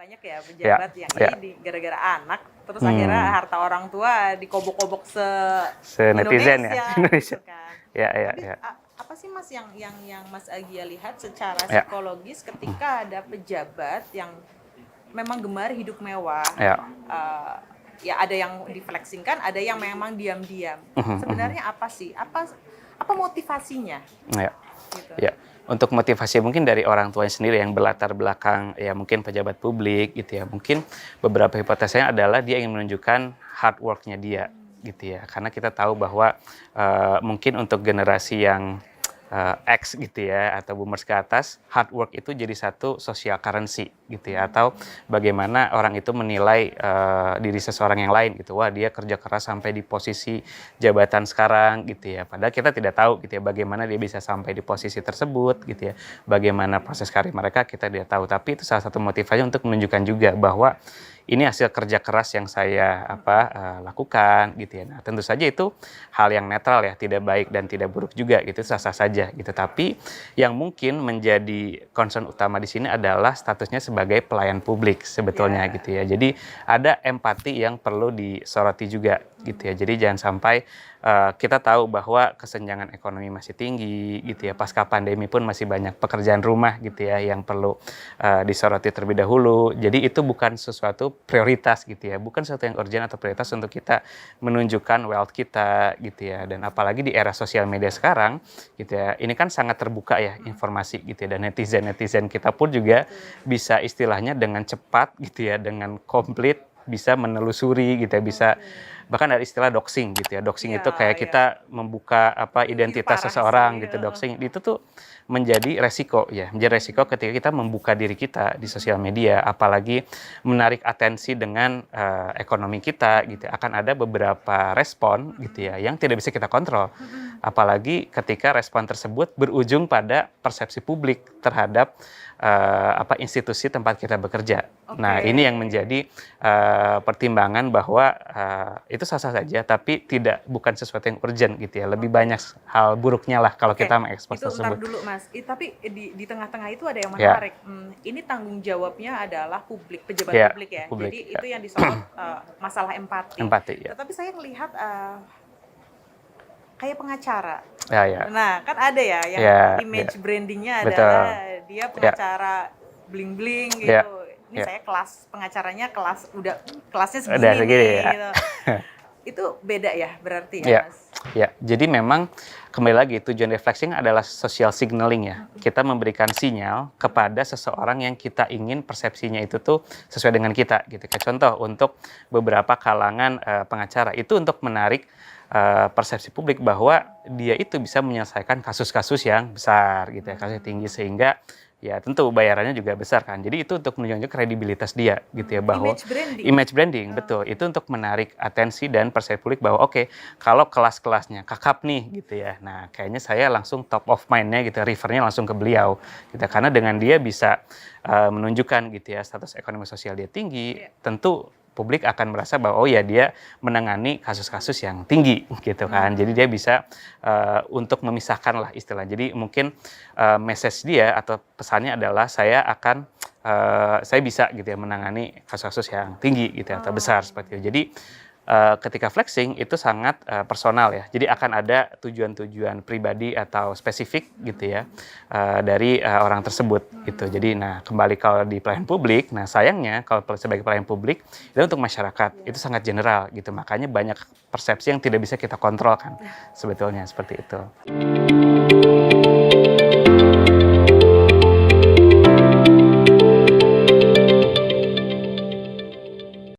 banyak ya Ya, pejabat yang ya. ini gara-gara anak, terus akhirnya harta orang tua dikobok-kobok Se-netizen ya, Indonesia Indonesia. gitu kan. Ya, ya, Tapi ya. apa sih Mas yang Mas Agia lihat secara Ya, psikologis ketika ada pejabat yang memang gemar hidup mewah? ya. Ya ada yang difleksingkan, ada yang memang diam-diam. Sebenarnya apa sih? Apa motivasinya? Ya. Gitu. Ya, untuk motivasi mungkin dari orang tuanya sendiri yang berlatar belakang ya mungkin pejabat publik gitu ya. Mungkin beberapa hipotesanya adalah dia ingin menunjukkan hard work-nya dia gitu ya. Karena kita tahu bahwa mungkin untuk generasi yang X gitu ya atau boomers ke atas, hard work itu jadi satu social currency gitu ya, atau bagaimana orang itu menilai diri seseorang yang lain gitu. Wah, dia kerja keras sampai di posisi jabatan sekarang gitu ya. Padahal kita tidak tahu gitu ya bagaimana dia bisa sampai di posisi tersebut gitu ya. Bagaimana proses karir mereka kita tidak tahu, tapi itu salah satu motivasi untuk menunjukkan juga bahwa ini hasil kerja keras yang saya lakukan gitu ya. Nah, tentu saja itu hal yang netral ya, tidak baik dan tidak buruk juga gitu, sah-sah saja gitu. Tapi yang mungkin menjadi concern utama di sini adalah statusnya sebagai pelayan publik sebetulnya gitu ya. Jadi ada empati yang perlu disoroti juga gitu ya. Jadi jangan sampai kita tahu bahwa kesenjangan ekonomi masih tinggi gitu ya. Pasca pandemi pun masih banyak pekerjaan rumah gitu ya yang perlu disoroti terlebih dahulu. Jadi itu bukan sesuatu prioritas gitu ya, bukan sesuatu yang urgent atau prioritas untuk kita menunjukkan wealth kita gitu ya. Dan apalagi di era sosial media sekarang gitu ya, ini kan sangat terbuka ya informasi gitu ya, dan netizen kita pun juga bisa istilahnya dengan cepat gitu ya, dengan komplit bisa menelusuri gitu ya, bisa bahkan ada istilah doxing gitu ya. Doxing itu kayak kita membuka identitas seseorang gitu. Doxing itu tuh menjadi resiko ya, menjadi resiko ketika kita membuka diri kita di sosial media, apalagi menarik atensi dengan ekonomi kita gitu. Akan ada beberapa respon gitu ya yang tidak bisa kita kontrol. Apalagi ketika respon tersebut berujung pada persepsi publik terhadap institusi tempat kita bekerja. Nah, ini yang menjadi pertimbangan bahwa itu sah-sah saja, tapi bukan sesuatu yang urgent gitu ya. Lebih banyak hal buruknya lah kalau kita mengekspos tersebut. Itu ntar dulu Mas, tapi di tengah-tengah itu ada yang menarik. Ini tanggung jawabnya adalah publik, pejabat publik ya. Jadi itu yang disorot masalah empati. Tetapi saya melihat kayak pengacara. Nah, kan ada ya yang image brandingnya adalah dia pengacara bling-bling gitu. Ini saya kelas pengacaranya kelasnya segini gitu. Itu beda ya berarti ya, Mas? Ya, jadi memang kembali lagi tujuan reflexing adalah social signaling ya. Kita memberikan sinyal kepada seseorang yang kita ingin persepsinya itu tuh sesuai dengan kita gitu. Kayak contoh untuk beberapa kalangan pengacara itu untuk menarik persepsi publik bahwa dia itu bisa menyelesaikan kasus-kasus yang besar gitu ya, kasus tinggi, sehingga ya tentu bayarannya juga besar kan. Jadi itu untuk menunjukkan kredibilitas dia gitu ya, bahwa image branding betul, itu untuk menarik atensi dan persepsi publik bahwa oke, kalau kelas-kelasnya kakap nih gitu ya, nah kayaknya saya langsung top of mind-nya gitu, refernya langsung ke beliau gitu. Karena dengan dia bisa menunjukkan gitu ya status ekonomi sosial dia tinggi, tentu publik akan merasa bahwa oh ya dia menangani kasus-kasus yang tinggi gitu kan. Jadi dia bisa untuk memisahkan lah istilah. Jadi mungkin message dia atau pesannya adalah saya bisa gitu ya menangani kasus-kasus yang tinggi gitu ya, atau besar seperti itu. Jadi ketika flexing itu sangat personal ya. Jadi akan ada tujuan-tujuan pribadi atau spesifik gitu ya dari orang tersebut gitu. Jadi nah kembali kalau di pelayan publik, nah sayangnya kalau sebagai pelayan publik itu untuk masyarakat itu sangat general gitu. Makanya banyak persepsi yang tidak bisa kita kontrol kan sebetulnya seperti itu.